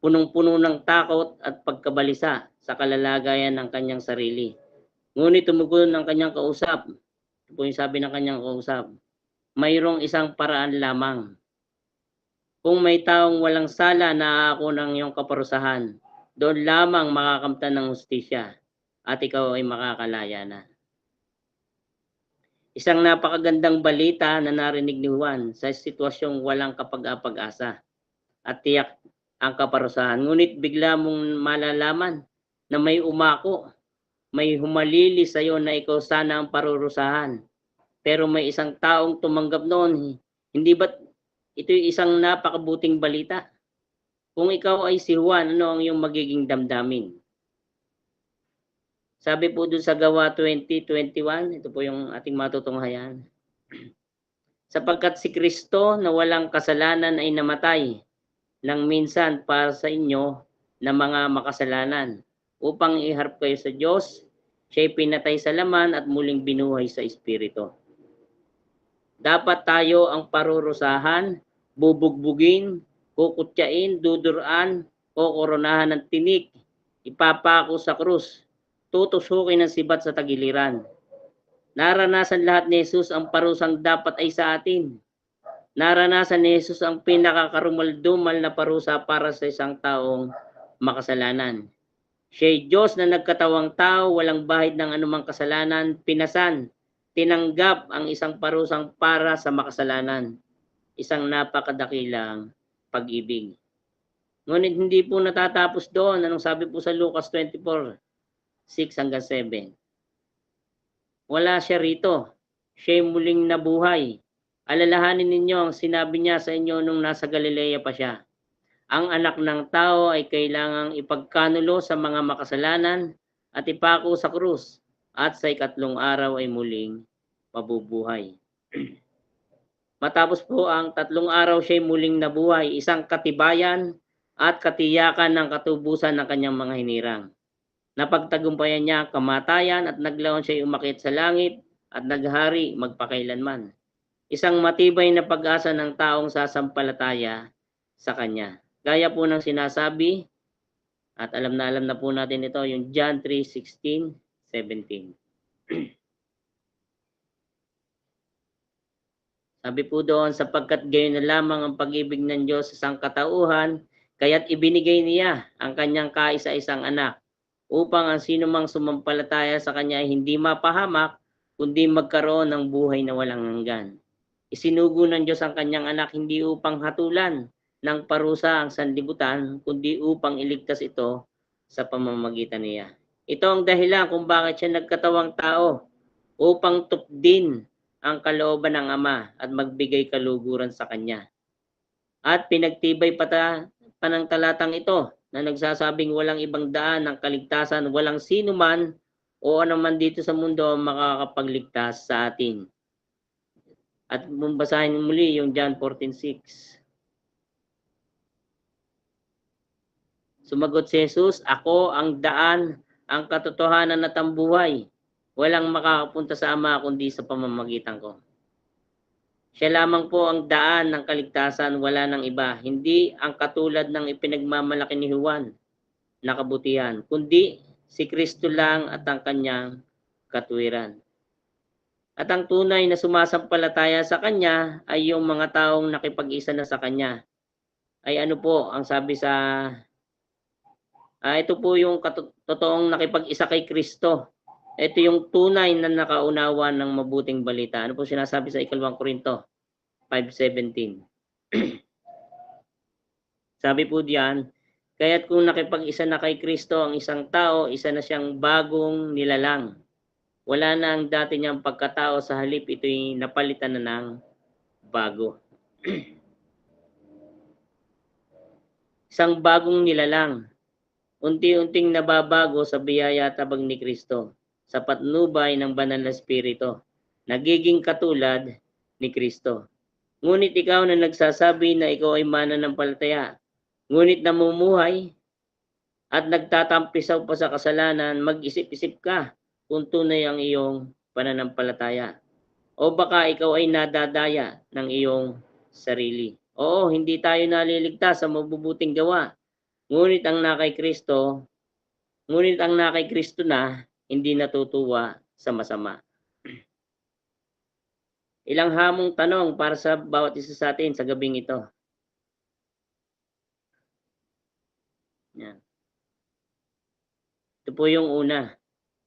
punong-puno ng takot at pagkabalisa sa kalalagayan ng kanyang sarili. Ngunit tumugon ang kanyang kausap. Ito po yung sabi ng kanyang kausap, mayroong isang paraan lamang. Kung may taong walang sala na ako ng iyong kaparusahan, doon lamang makakamtan ng hustisya at ikaw ay makakalaya na. Isang napakagandang balita na narinig ni Juan sa sitwasyong walang kapag-apag-asa at tiyak ang kaparusahan. Ngunit bigla mong malalaman na may umako, may humalili sa iyo na ikaw sana ang parurusahan. Pero may isang taong tumanggap noon. Hindi ba't ito'y isang napakabuting balita? Kung ikaw ay si Juan, ano ang iyong magiging damdamin? Sabi po doon sa Gawa 20:21, ito po yung ating matutunghayan. Sapagkat si Kristo na walang kasalanan ay namatay nang minsan para sa inyo na mga makasalanan, upang iharap kayo sa Diyos. Siya'y pinatay sa laman at muling binuhay sa Espiritu. Dapat tayo ang parurusahan, bubugbugin, kukutyain, duduran, o koronahan ng tinik, ipapako sa krus, tutusukin ng sibat sa tagiliran. Naranasan lahat ni Jesus ang parusang dapat ay sa atin. Naranasan ni Jesus ang pinakakarumaldumal na parusa para sa isang taong makasalanan. Siya'y Diyos na nagkatawang tao, walang bahid ng anumang kasalanan, pinasan, tinanggap ang isang parusang para sa makasalanan. Isang napakadakilang pag-ibig. Ngunit hindi po natatapos doon. Anong sabi po sa Lucas 24:6-7? Wala siya rito. Siya'y muling nabuhay. Alalahanin ninyo ang sinabi niya sa inyo nung nasa Galilea pa siya. Ang anak ng tao ay kailangang ipagkanulo sa mga makasalanan at ipako sa krus, at sa ikatlong araw ay muling mabubuhay. Matapos po ang 3 araw siya'y muling nabuhay, isang katibayan at katiyakan ng katubusan ng kanyang mga hinirang. Napagtagumpayan niya ang kamatayan at naglaon siya'y umakyat sa langit at naghari magpakailanman. Isang matibay na pag-asa ng taong sasampalataya sa kanya. Gaya po ng sinasabi, at alam na po natin ito, yung John 3:16-17. Sabi po doon, sapagkat gayon na lamang ang pag-ibig ng Diyos sa sangkatauhan, kaya't ibinigay niya ang kanyang kaisa-isang anak, upang ang sinumang sumampalataya sa kanya ay hindi mapahamak, kundi magkaroon ng buhay na walang hanggan. Isinugo ng Diyos ang kanyang anak hindi upang hatulan ng parusa ang sanlibutan, kundi upang iligtas ito sa pamamagitan niya. Ito ang dahilan kung bakit siya nagkatawang tao, upang tupdin ang kalooban ng Ama at magbigay kaluguran sa Kanya. At pinagtibay pa ng talatang ito na nagsasabing walang ibang daan ng kaligtasan, walang sino man o anuman dito sa mundo ang makakapagligtas sa atin. At basahin muli yung John 14:6. Sumagot si Jesus, ako ang daan, ang katotohanan at ang buhay. Walang makakapunta sa Ama kundi sa pamamagitan ko. Siya lamang po ang daan ng kaligtasan, wala nang iba. Hindi ang katulad ng ipinagmamalaki ni Juan na kabutihan, kundi si Kristo lang at ang kanyang katuwiran. At ang tunay na sumasampalataya sa kanya ay yung mga taong nakipag-isa na sa kanya. Ay ano po ang sabi sa ito po yung totoong nakipag-isa kay Kristo. Ito yung tunay na nakaunawa ng mabuting balita. Ano po sinasabi sa 2 Korinto 5:17? Sabi po diyan, kaya't kung nakipag-isa na kay Kristo ang isang tao, isa na siyang bagong nilalang. Wala na ang dati niyang pagkatao, sa halip ito'y napalitan na ng bago. Isang bagong nilalang, unti-unting nababago sa biyaya at tabang ni Kristo, sa patnubay ng banal na Espiritu, nagiging katulad ni Kristo. Ngunit ikaw na nagsasabi na ikaw ay mananampalataya, ngunit namumuhay at nagtatampisaw pa sa kasalanan, mag-isip-isip ka kung tunay ang iyong pananampalataya. O baka ikaw ay nadadaya ng iyong sarili. Oo, hindi tayo naliligtas sa mabubuting gawa. Ngunit ang nakay Kristo na hindi natutuwa sa masama. Ilang hamong tanong para sa bawat isa sa atin sa gabing ito. Yan. Ito po yung una.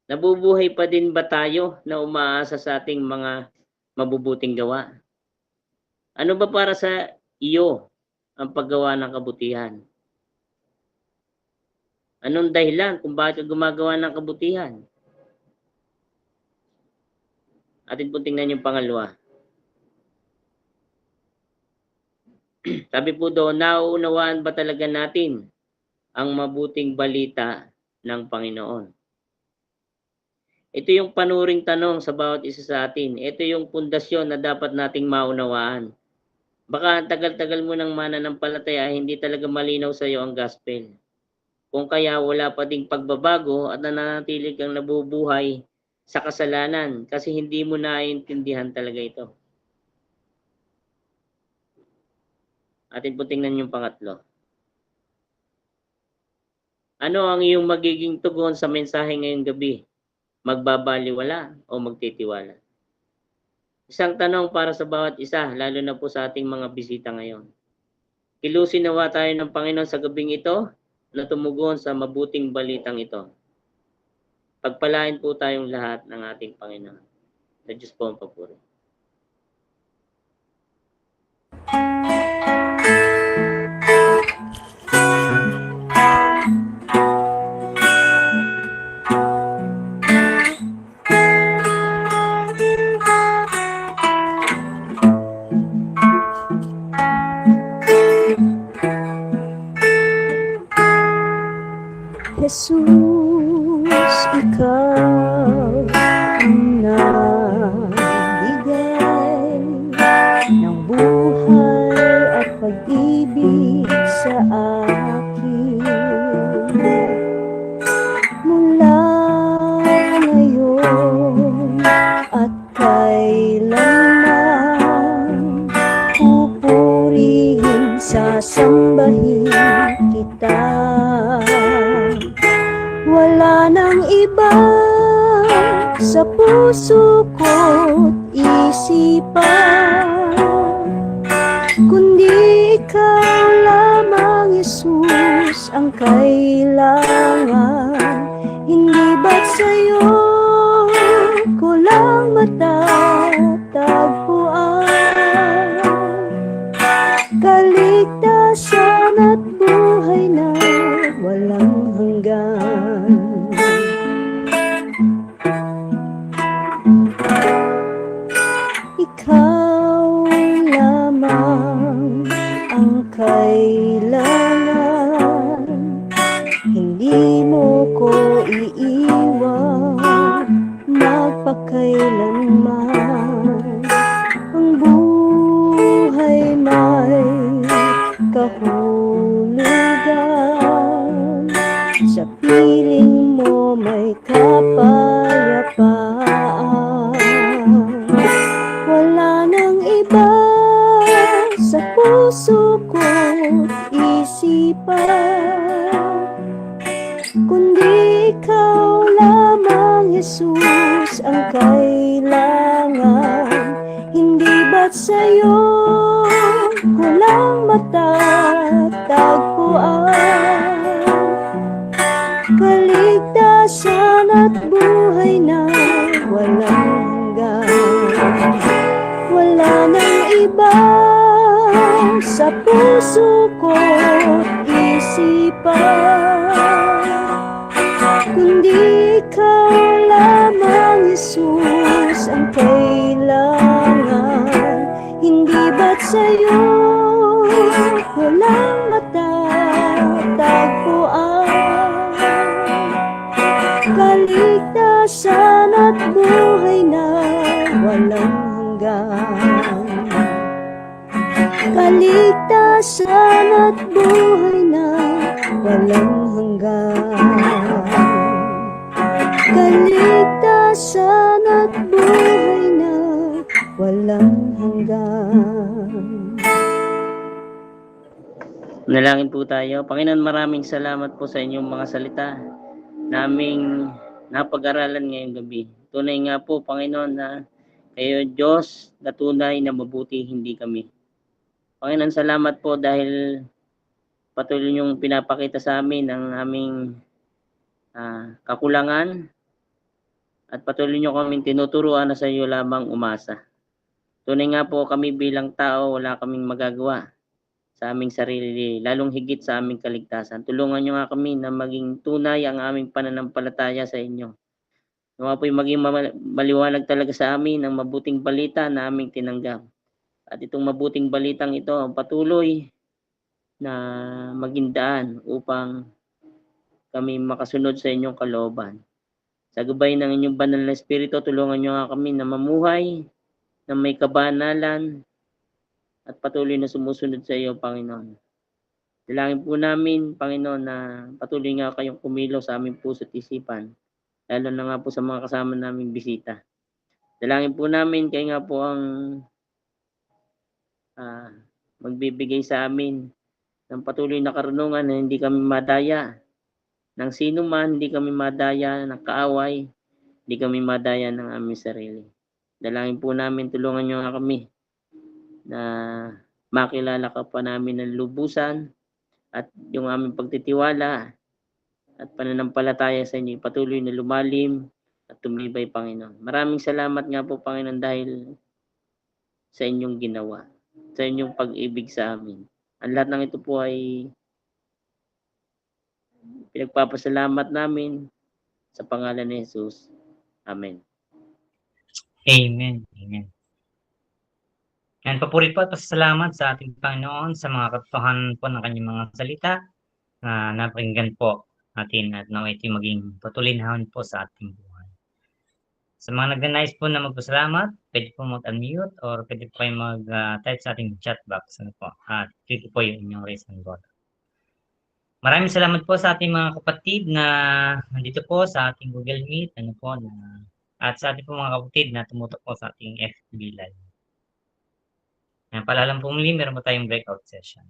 Nabubuhay pa din ba tayo na umaasa sa ating mga mabubuting gawa? Ano ba para sa iyo ang paggawa ng kabutihan? Anong dahilan kung bakit ka gumagawa ng kabutihan? Atin po tingnan yung pangalawa. Sabi po doon, nauunawaan ba talaga natin ang mabuting balita ng Panginoon? Ito yung panuring tanong sa bawat isa sa atin. Ito yung pundasyon na dapat nating maunawaan. Baka ang tagal-tagal mo ng mananampalataya, hindi talaga malinaw sa iyo ang gospel. Kung kaya wala pa ding pagbabago at nananatili kang nabubuhay sa kasalanan kasi hindi mo naiintindihan talaga ito. Atin po tingnan yung pangatlo. Ano ang iyong magiging tugon sa mensahe ngayong gabi? Magbabaliwala o magtitiwala? Isang tanong para sa bawat isa, lalo na po sa ating mga bisita ngayon. Kilusin nawa tayo ng Panginoon sa gabing ito na tumugon sa mabuting balitang ito. Pagpalain po tayong lahat ng ating Panginoon. Sa Diyos po ang papuri. Jesus, ikaw ang nagbigay ng buhay at pag-ibig sa akin. Mula ngayon at kailanman, pupurihin, sasambahin kita. Wala nang iba sa puso ko't isipan, kundi ikaw lamang, Jesus, ang kailangan. Hindi ba't sa'yo ko lang matatagpuan kaligtasan at buhay na walang hanggan. Ikaw lamang ang kailangan, hindi mo ko iiwan magpakailanman. Ang buhay may kahulugan, sa piling mo may kapayapaan. Wala nang iba sa puso ko't isipan, kundi ikaw lamang, Jesus, ang kailangan. Hindi ba't sa'yo ko lang matatagpuan kaligtasan at buhay na walang hanggan. Wala nang iba sa puso ko't isipan, kundi ikaw lamang, Jesus. sa'yo walang matatagpuan. Kaligtasan at buhay na walang hanggan. Kaligtasan at buhay na walang hanggan. Kaligtasan at buhay na walang hanggan. Nalangin po tayo. Panginoon, maraming salamat po sa inyong mga salita naming napag-aralan ngayong gabi. Tunay nga po, Panginoon, na kayo Diyos na tunay na mabuti, hindi kami. Panginoon, salamat po dahil patuloy niyong pinapakita sa amin ang aming kakulangan at patuloy niyo kaming tinuturuan na sa iyo lamang umasa. Tunay nga po kami bilang tao, wala kaming magagawa sa aming sarili, lalong higit sa aming kaligtasan. Tulungan niyo nga kami na maging tunay ang aming pananampalataya sa inyo. Nawa po'y maging maliwanag talaga sa amin ang mabuting balita na aming tinanggap. At itong mabuting balitang ito ang patuloy na maging daan upang kami makasunod sa inyong kalooban. Sa gabay ng inyong banal na Espiritu, tulungan niyo nga kami na mamuhay na may kabanalan at patuloy na sumusunod sa iyo, Panginoon. Dalangin po namin, Panginoon, na patuloy nga kayong kumilos sa aming puso at isipan, lalo na nga po sa mga kasama naming bisita. Dalangin po namin, kayo nga po ang magbibigay sa amin ng patuloy na karunungan na hindi kami madaya ng sino man, hindi kami madaya ng kaaway, hindi kami madaya ng aming sarili. Dalangin po namin, tulungan niyo nga kami na makilala ka pa namin ng lubusan at yung aming pagtitiwala at pananampalataya sa inyo patuloy na lumalim at tumibay, Panginoon. Maraming salamat nga po, Panginoon, dahil sa inyong ginawa, sa inyong pag-ibig sa amin. Ang lahat ng ito po ay pinagpapasalamat namin sa pangalan ni Jesus. Amen. Amen. Amen. Yan, papuri po at pasasalamat sa ating Panginoon sa mga katotohanan po ng kanyang mga salita na napakinggan po natin at naway ito maging patuloy na hawin po sa ating buhay. Sa mga nagnanais po na magpasalamat, pwede po mag-unmute or pwede po kayo mag-type sa ating chat box. Ano po, at click po yung inyong raise hand button. Maraming salamat po sa ating mga kapatid na nandito po sa ating Google Meet, at sa ating po mga kapatid na tumutok po sa ating FB Live. Palalang po muli, meron po tayong breakout session.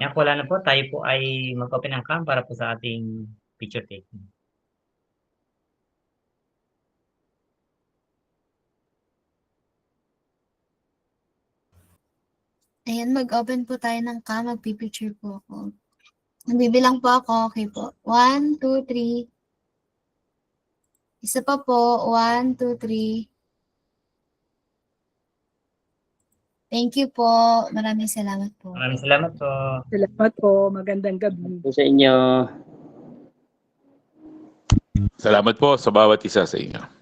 Yan, wala na po, tayo po ay mag-open ng cam para po sa ating picture taking. Ayan, mag-open po tayo ng cam. Magpipicture po ako. Magbibilang po ako. Okay po. 1, 2, 3. Isa pa po. 1, 2, 3. Thank you po. Maraming salamat po. Maraming salamat po. Salamat po. Magandang gabi. Po sa inyo. Salamat po sa bawat isa sa inyo.